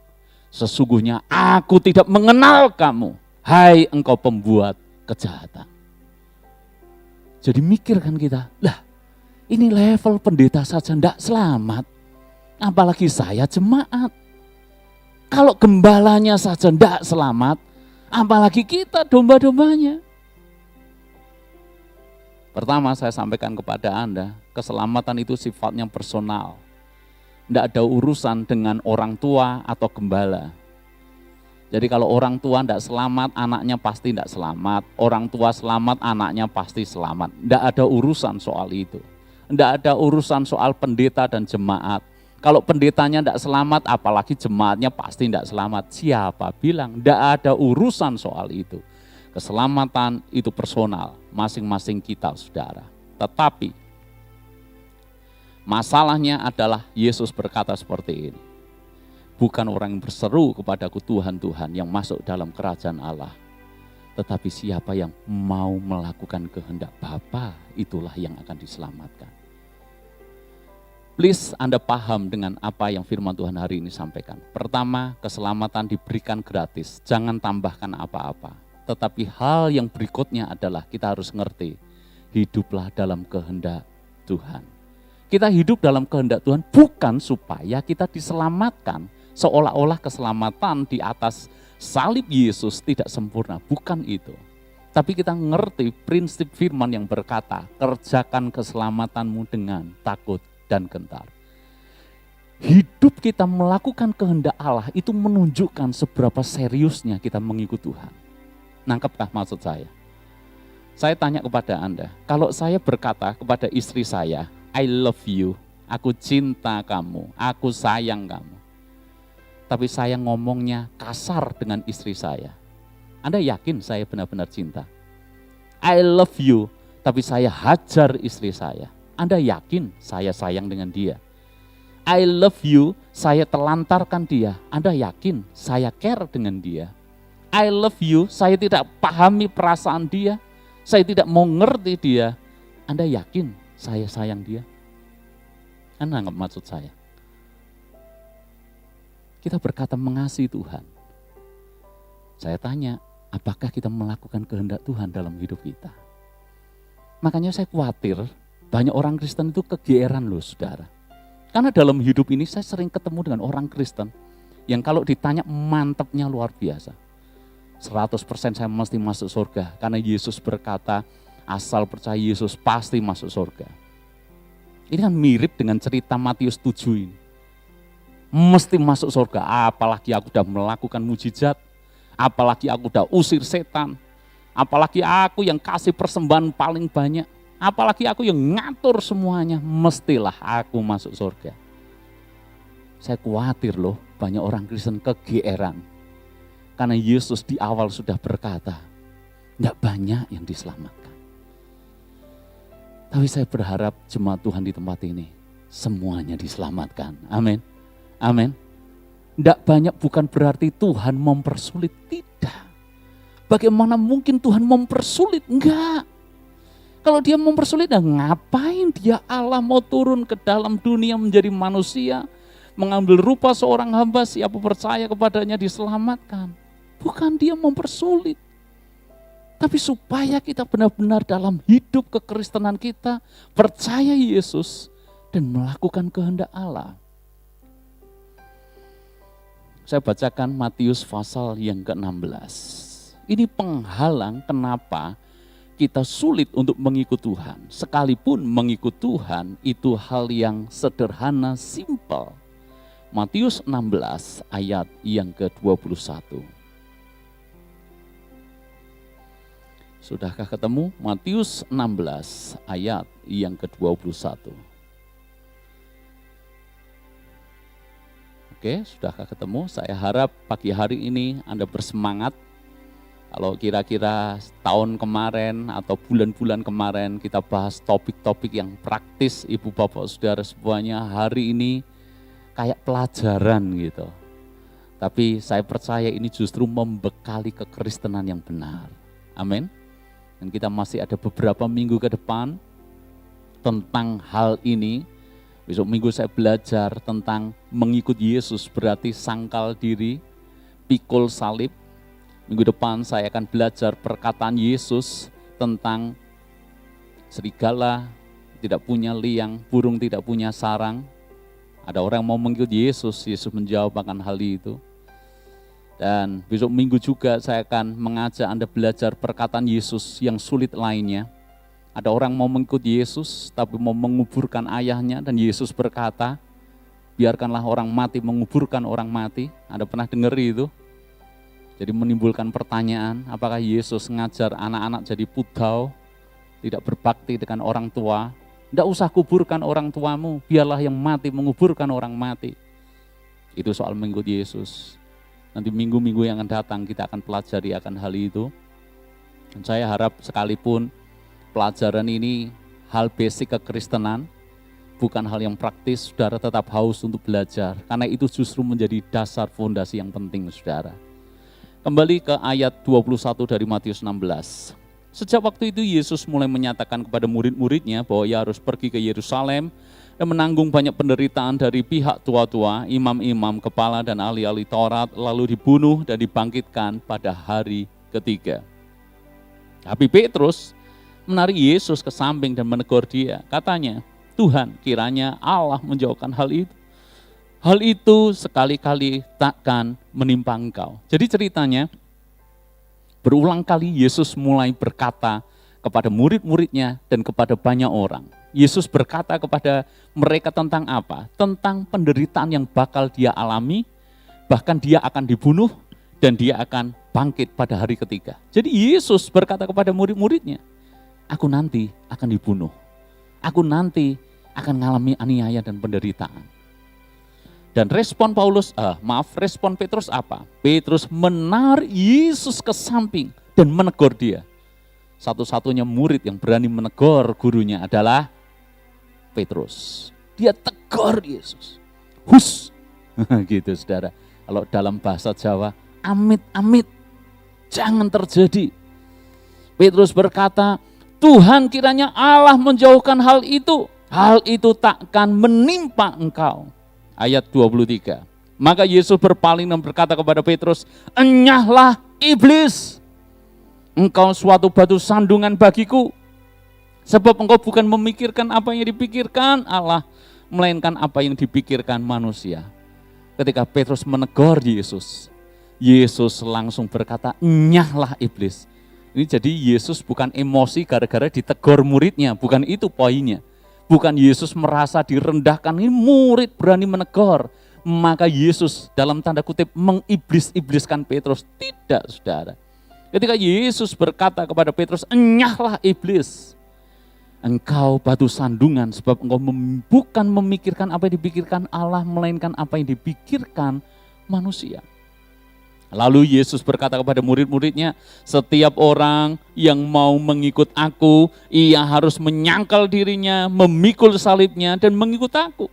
Sesungguhnya aku tidak mengenal kamu. Hai engkau pembuat kejahatan. Jadi mikir kan kita, lah ini level pendeta saja tidak selamat. Apalagi saya jemaat. Kalau gembalanya saja tidak selamat, apalagi kita domba-dombanya. Pertama saya sampaikan kepada Anda, keselamatan itu sifatnya personal. Tidak ada urusan dengan orang tua atau gembala. Jadi kalau orang tua tidak selamat, anaknya pasti tidak selamat. Orang tua selamat, anaknya pasti selamat. Tidak ada urusan soal itu. Tidak ada urusan soal pendeta dan jemaat. Kalau pendetanya tidak selamat, apalagi jemaatnya pasti tidak selamat. Siapa bilang? Tidak ada urusan soal itu. Keselamatan itu personal, masing-masing kita saudara. Tetapi masalahnya adalah Yesus berkata seperti ini. Bukan orang yang berseru kepadaku Tuhan, Tuhan yang masuk dalam kerajaan Allah. Tetapi siapa yang mau melakukan kehendak Bapa, itulah yang akan diselamatkan. Please Anda paham dengan apa yang firman Tuhan hari ini sampaikan. Pertama, keselamatan diberikan gratis, jangan tambahkan apa-apa. Tetapi hal yang berikutnya adalah kita harus ngerti, hiduplah dalam kehendak Tuhan. Kita hidup dalam kehendak Tuhan bukan supaya kita diselamatkan, seolah-olah keselamatan di atas salib Yesus tidak sempurna, bukan itu. Tapi kita ngerti prinsip firman yang berkata, kerjakan keselamatanmu dengan takut dan gentar. Hidup kita melakukan kehendak Allah itu menunjukkan seberapa seriusnya kita mengikut Tuhan. Nangkepkah maksud saya? Saya tanya kepada Anda, kalau saya berkata kepada istri saya, I love you, aku cinta kamu, aku sayang kamu. Tapi saya ngomongnya kasar dengan istri saya. Anda yakin saya benar-benar cinta? I love you, tapi saya hajar istri saya. Anda yakin saya sayang dengan dia? I love you, saya telantarkan dia. Anda yakin saya care dengan dia? I love you, saya tidak pahami perasaan dia. Saya tidak mau ngerti dia. Anda yakin saya sayang dia? Anda nggak maksud saya? Kita berkata mengasihi Tuhan. Saya tanya, apakah kita melakukan kehendak Tuhan dalam hidup kita? Makanya saya khawatir banyak orang Kristen itu kegeeran loh saudara. Karena dalam hidup ini saya sering ketemu dengan orang Kristen yang kalau ditanya mantapnya luar biasa. 100% saya mesti masuk surga karena Yesus berkata asal percaya Yesus pasti masuk surga. Ini kan mirip dengan cerita Matius 7 ini. Mesti masuk surga, apalagi aku udah melakukan mujizat, apalagi aku udah usir setan, apalagi aku yang kasih persembahan paling banyak, apalagi aku yang ngatur semuanya, mestilah aku masuk surga. Saya khawatir loh banyak orang Kristen kegeeran. Karena Yesus di awal sudah berkata, tidak banyak yang diselamatkan. Tapi saya berharap jemaat Tuhan di tempat ini, semuanya diselamatkan. Amin. Amin. Tidak banyak bukan berarti Tuhan mempersulit, tidak. Bagaimana mungkin Tuhan mempersulit? Enggak. Kalau dia mempersulit, ngapain dia Allah mau turun ke dalam dunia menjadi manusia, mengambil rupa seorang hamba, siapa percaya kepadanya diselamatkan. Bukan dia mempersulit. Tapi supaya kita benar-benar dalam hidup kekristenan kita, percaya Yesus dan melakukan kehendak Allah. Saya bacakan Matius pasal yang ke-16. Ini penghalang kenapa kita sulit untuk mengikut Tuhan. Sekalipun mengikut Tuhan itu hal yang sederhana, simpel. Matius 16 ayat yang ke-21. Sudahkah ketemu? Matius 16 ayat yang ke-21. Oke, sudahkah ketemu? Saya harap pagi hari ini Anda bersemangat. Kalau kira-kira tahun kemarin atau bulan-bulan kemarin kita bahas topik-topik yang praktis, Ibu Bapak Saudara semuanya, hari ini kayak pelajaran gitu. Tapi saya percaya ini justru membekali kekristenan yang benar. Amin. Dan kita masih ada beberapa minggu ke depan tentang hal ini. Besok minggu saya belajar tentang mengikut Yesus berarti sangkal diri, pikul salib. Minggu depan saya akan belajar perkataan Yesus tentang serigala tidak punya liang, burung tidak punya sarang. Ada orang yang mau mengikut Yesus, Yesus menjawab akan hal itu. Dan besok minggu juga saya akan mengajak Anda belajar perkataan Yesus yang sulit lainnya. Ada orang mau mengikut Yesus tapi mau menguburkan ayahnya dan Yesus berkata, biarkanlah orang mati menguburkan orang mati. Anda pernah dengar itu? Jadi menimbulkan pertanyaan, apakah Yesus ngajar anak-anak jadi pudau, tidak berbakti dengan orang tua? Tidak usah kuburkan orang tuamu, biarlah yang mati menguburkan orang mati. Itu soal mengikut Yesus. Nanti minggu-minggu yang akan datang kita akan pelajari akan hal itu. Dan saya harap sekalipun pelajaran ini hal basic kekristenan, bukan hal yang praktis, saudara tetap haus untuk belajar. Karena itu justru menjadi dasar fondasi yang penting, saudara. Kembali ke ayat 21 dari Matius 16. Sejak waktu itu Yesus mulai menyatakan kepada murid-muridnya bahwa ia harus pergi ke Yerusalem dan menanggung banyak penderitaan dari pihak tua-tua, imam-imam, kepala dan ahli-ahli Taurat, lalu dibunuh dan dibangkitkan pada hari ketiga. Tapi Petrus menarik Yesus ke samping dan menegur dia. Katanya, Tuhan, kiranya Allah menjauhkan hal itu. Hal itu sekali-kali takkan menimpa engkau. Jadi ceritanya, berulang kali Yesus mulai berkata kepada murid-muridnya dan kepada banyak orang. Yesus berkata kepada mereka tentang apa? Tentang penderitaan yang bakal dia alami, bahkan dia akan dibunuh dan dia akan bangkit pada hari ketiga. Jadi Yesus berkata kepada murid-muridnya, aku nanti akan dibunuh. Aku nanti akan mengalami aniaya dan penderitaan. Dan respon respon Petrus apa? Petrus menarik Yesus ke samping dan menegur dia. Satu-satunya murid yang berani menegur gurunya adalah Petrus. Dia tegur Yesus. Hus, gitu saudara. Kalau dalam bahasa Jawa, amit-amit, jangan terjadi. Petrus berkata, Tuhan kiranya Allah menjauhkan hal itu takkan menimpa engkau. Ayat 23. Maka Yesus berpaling dan berkata kepada Petrus, enyahlah iblis, engkau suatu batu sandungan bagiku. Sebab engkau bukan memikirkan apa yang dipikirkan Allah, melainkan apa yang dipikirkan manusia. Ketika Petrus menegur Yesus, Yesus langsung berkata, enyahlah iblis. Ini jadi Yesus bukan emosi gara-gara ditegur muridnya, bukan itu poinnya. Bukan Yesus merasa direndahkan, ini murid berani menegur. Maka Yesus dalam tanda kutip mengiblis-ibliskan Petrus. Tidak, saudara. Ketika Yesus berkata kepada Petrus, enyahlah iblis. Engkau batu sandungan, sebab engkau bukan memikirkan apa yang dipikirkan Allah, melainkan apa yang dipikirkan manusia. Lalu Yesus berkata kepada murid-muridnya, setiap orang yang mau mengikut aku, ia harus menyangkal dirinya, memikul salibnya, dan mengikut aku.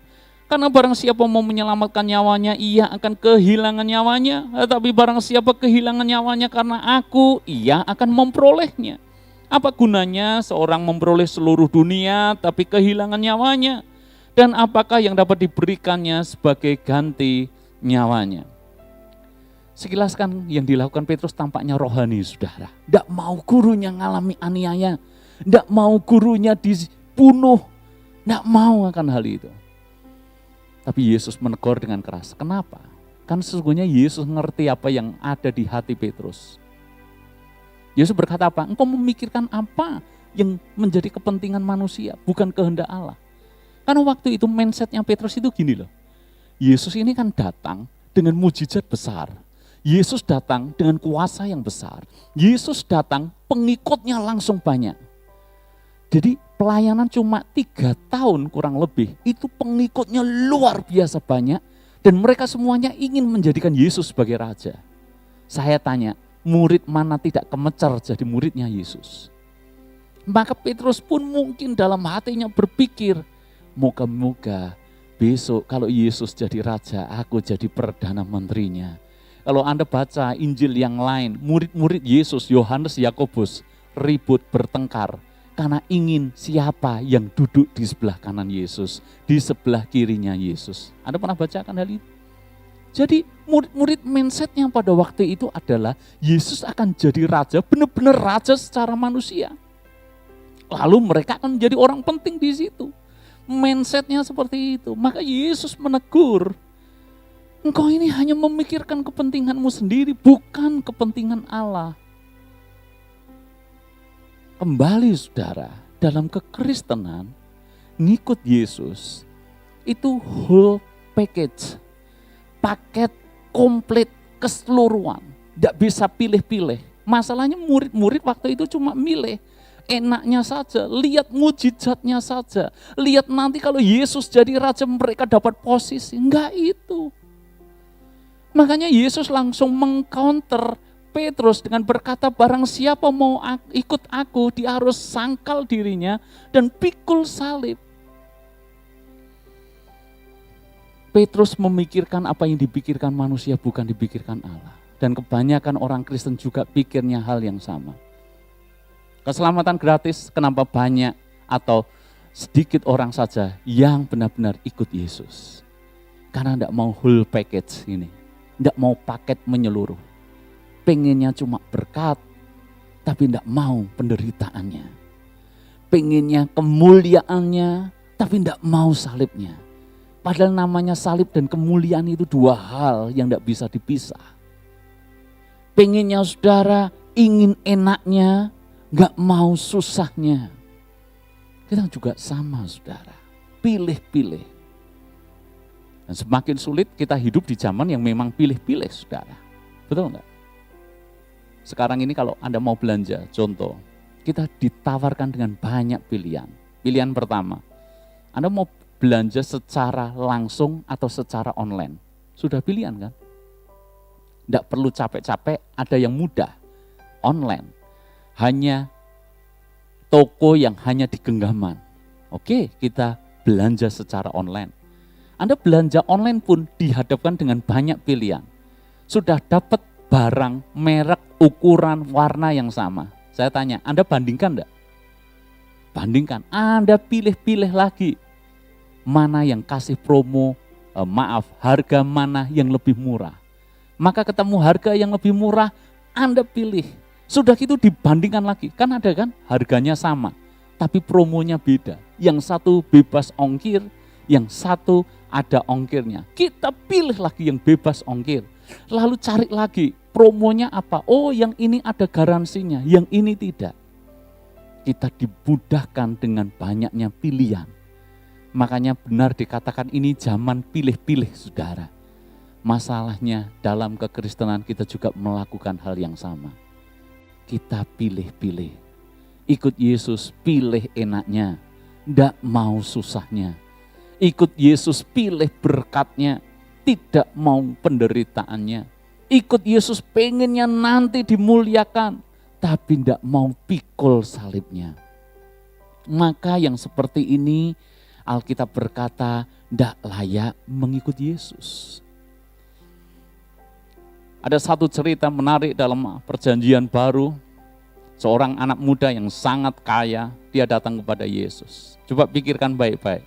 Karena barang siapa mau menyelamatkan nyawanya, ia akan kehilangan nyawanya. Tetapi barang siapa kehilangan nyawanya karena aku, ia akan memperolehnya. Apa gunanya seorang memperoleh seluruh dunia, tapi kehilangan nyawanya? Dan apakah yang dapat diberikannya sebagai ganti nyawanya? Sekilas kan yang dilakukan Petrus tampaknya rohani, saudara. Tidak mau gurunya ngalami aniaya, tidak mau gurunya dibunuh, tidak mau akan hal itu. Tapi Yesus menegur dengan keras. Kenapa? Kan sesungguhnya Yesus ngerti apa yang ada di hati Petrus. Yesus berkata apa? Engkau memikirkan apa yang menjadi kepentingan manusia, bukan kehendak Allah. Karena waktu itu mindsetnya Petrus itu gini loh. Yesus ini kan datang dengan mujizat besar. Yesus datang dengan kuasa yang besar. Yesus datang, pengikutnya langsung banyak. Jadi pelayanan cuma 3 tahun kurang lebih, itu pengikutnya luar biasa banyak. Dan mereka semuanya ingin menjadikan Yesus sebagai raja. Saya tanya, murid mana tidak kemecer jadi muridnya Yesus? Maka Petrus pun mungkin dalam hatinya berpikir, moga-moga besok kalau Yesus jadi raja, aku jadi perdana menterinya. Kalau Anda baca Injil yang lain, murid-murid Yesus, Yohanes, Yakobus, ribut bertengkar karena ingin siapa yang duduk di sebelah kanan Yesus, di sebelah kirinya Yesus. Anda pernah bacakan hal itu? Jadi murid-murid mindsetnya pada waktu itu adalah Yesus akan jadi raja, benar-benar raja secara manusia. Lalu mereka akan menjadi orang penting di situ. Mindsetnya seperti itu. Maka Yesus menegur, engkau ini hanya memikirkan kepentinganmu sendiri, bukan kepentingan Allah. Kembali saudara, dalam kekristenan, ngikut Yesus, itu whole package, paket komplit, keseluruhan. Tidak bisa pilih-pilih. Masalahnya murid-murid waktu itu cuma milih enaknya saja, lihat mujizatnya saja. Lihat nanti kalau Yesus jadi raja mereka dapat posisi, enggak itu. Makanya Yesus langsung mengcounter Petrus dengan berkata, barang siapa mau ikut aku, dia harus sangkal dirinya dan pikul salib. Petrus memikirkan apa yang dipikirkan manusia, bukan dipikirkan Allah. Dan kebanyakan orang Kristen juga pikirnya hal yang sama. Keselamatan gratis, kenapa banyak atau sedikit orang saja yang benar-benar ikut Yesus? Karena tidak mau whole package ini. Tidak mau paket menyeluruh. Pengennya cuma berkat, tapi tidak mau penderitaannya. Pengennya kemuliaannya, tapi tidak mau salibnya. Padahal namanya salib dan kemuliaan itu 2 hal yang tidak bisa dipisah. Pengennya saudara, ingin enaknya, nggak mau susahnya. Kita juga sama saudara, pilih-pilih. Dan semakin sulit kita hidup di zaman yang memang pilih-pilih saudara. Betul enggak? Sekarang ini kalau Anda mau belanja, contoh, kita ditawarkan dengan banyak pilihan. Pilihan pertama, Anda mau belanja secara langsung atau secara online. Sudah pilihan kan? Tidak perlu capek-capek, ada yang mudah, online. Hanya toko yang hanya di genggaman. Oke, kita belanja secara online. Anda belanja online pun dihadapkan dengan banyak pilihan. Sudah dapat barang, merek, ukuran, warna yang sama. Saya tanya, Anda bandingkan enggak? Bandingkan, Anda pilih-pilih lagi. Mana yang kasih promo, harga mana yang lebih murah. Maka ketemu harga yang lebih murah, Anda pilih. Sudah gitu dibandingkan lagi, kan ada kan harganya sama, tapi promonya beda. Yang satu bebas ongkir, yang satu ada ongkirnya. Kita pilih lagi yang bebas ongkir. Lalu cari lagi, promonya apa? Oh, yang ini ada garansinya, yang ini tidak. Kita dimudahkan dengan banyaknya pilihan. Makanya benar dikatakan ini zaman pilih-pilih, saudara. Masalahnya dalam kekristenan kita juga melakukan hal yang sama. Kita pilih-pilih. Ikut Yesus, pilih enaknya, tidak mau susahnya. Ikut Yesus, pilih berkatnya, tidak mau penderitaannya. Ikut Yesus, pengennya nanti dimuliakan, tapi tidak mau pikul salibnya. Maka yang seperti ini, Alkitab berkata, tidak layak mengikut Yesus. Ada satu cerita menarik dalam Perjanjian Baru. Seorang anak muda yang sangat kaya, dia datang kepada Yesus. Coba pikirkan baik-baik.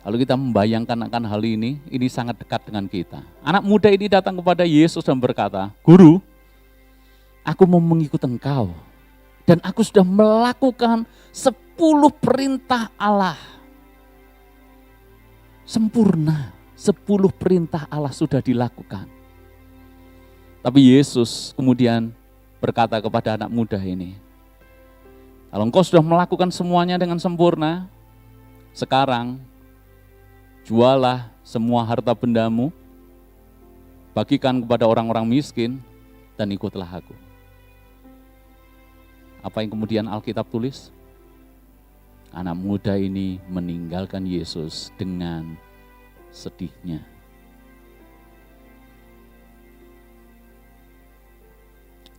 Lalu kita membayangkan akan hal ini sangat dekat dengan kita. Anak muda ini datang kepada Yesus dan berkata, Guru, aku mau mengikut Engkau. Dan aku sudah melakukan 10 perintah Allah. Sempurna. 10 perintah Allah sudah dilakukan. Tapi Yesus kemudian berkata kepada anak muda ini, kalau engkau sudah melakukan semuanya dengan sempurna, sekarang jualah semua harta bendamu, bagikan kepada orang-orang miskin, dan ikutlah aku. Apa yang kemudian Alkitab tulis? Anak muda ini meninggalkan Yesus dengan sedihnya.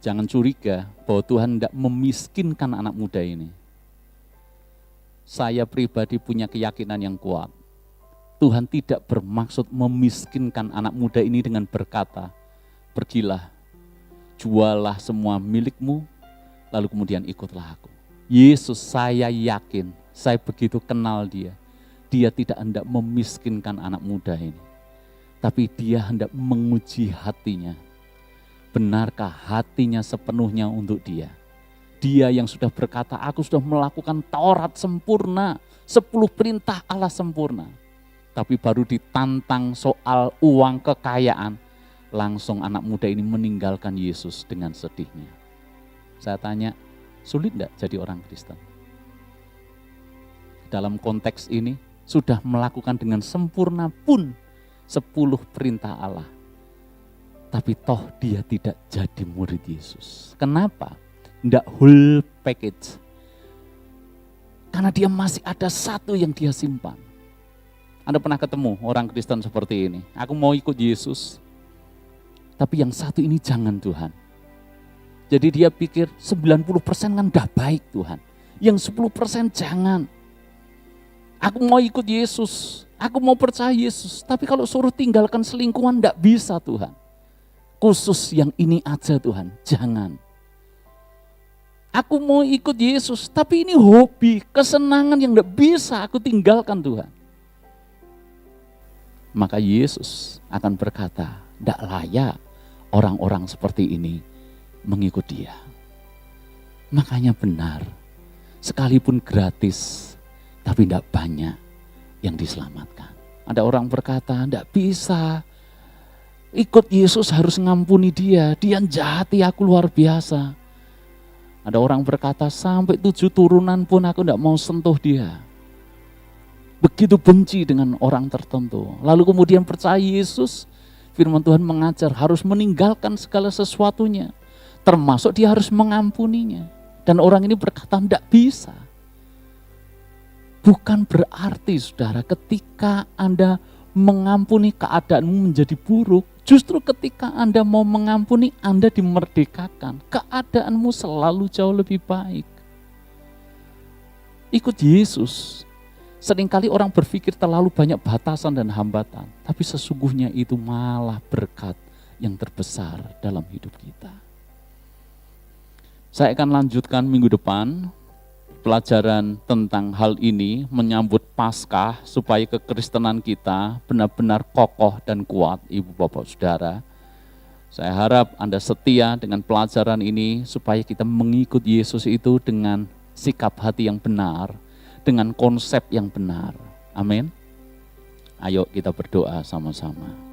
Jangan curiga bahwa Tuhan tidak memiskinkan anak muda ini. Saya pribadi punya keyakinan yang kuat. Tuhan tidak bermaksud memiskinkan anak muda ini dengan berkata, pergilah, jualah semua milikmu, lalu kemudian ikutlah aku. Yesus, saya yakin, saya begitu kenal dia. Dia tidak hendak memiskinkan anak muda ini. Tapi dia hendak menguji hatinya. Benarkah hatinya sepenuhnya untuk dia? Dia yang sudah berkata, aku sudah melakukan Taurat sempurna, 10 perintah Allah sempurna. Tapi baru ditantang soal uang kekayaan, langsung anak muda ini meninggalkan Yesus dengan sedihnya. Saya tanya, sulit enggak jadi orang Kristen? Dalam konteks ini, sudah melakukan dengan sempurna pun 10 perintah Allah. Tapi toh dia tidak jadi murid Yesus. Kenapa? Tidak whole package. Karena dia masih ada satu yang dia simpan. Anda pernah ketemu orang Kristen seperti ini? Aku mau ikut Yesus, tapi yang satu ini jangan Tuhan. Jadi dia pikir 90% kan udah baik Tuhan. Yang 10% jangan. Aku mau ikut Yesus, aku mau percaya Yesus, tapi kalau suruh tinggalkan selingkuhan enggak bisa Tuhan. Khusus yang ini aja Tuhan, jangan. Aku mau ikut Yesus, tapi ini hobi, kesenangan yang enggak bisa aku tinggalkan Tuhan. Maka Yesus akan berkata, enggak layak orang-orang seperti ini mengikut dia. Makanya benar, sekalipun gratis, tapi tidak banyak yang diselamatkan. Ada orang berkata, tidak bisa, ikut Yesus harus ngampuni dia jahati aku luar biasa. Ada orang berkata, sampai 7 turunan pun aku tidak mau sentuh dia. Begitu benci dengan orang tertentu. Lalu kemudian percaya Yesus, firman Tuhan mengajar harus meninggalkan segala sesuatunya. termasuk dia harus mengampuninya. Dan orang ini berkata, tidak bisa. Bukan berarti saudara ketika Anda mengampuni keadaanmu menjadi buruk, justru ketika Anda mau mengampuni, Anda dimerdekakan. Keadaanmu selalu jauh lebih baik. Ikut Yesus. Seringkali orang berpikir terlalu banyak batasan dan hambatan, tapi sesungguhnya itu malah berkat yang terbesar dalam hidup kita. Saya akan lanjutkan minggu depan pelajaran tentang hal ini, menyambut Paskah supaya kekristenan kita benar-benar kokoh dan kuat, Ibu Bapak Saudara. Saya harap Anda setia dengan pelajaran ini supaya kita mengikut Yesus itu dengan sikap hati yang benar, dengan konsep yang benar. Amin. Ayo kita berdoa sama-sama.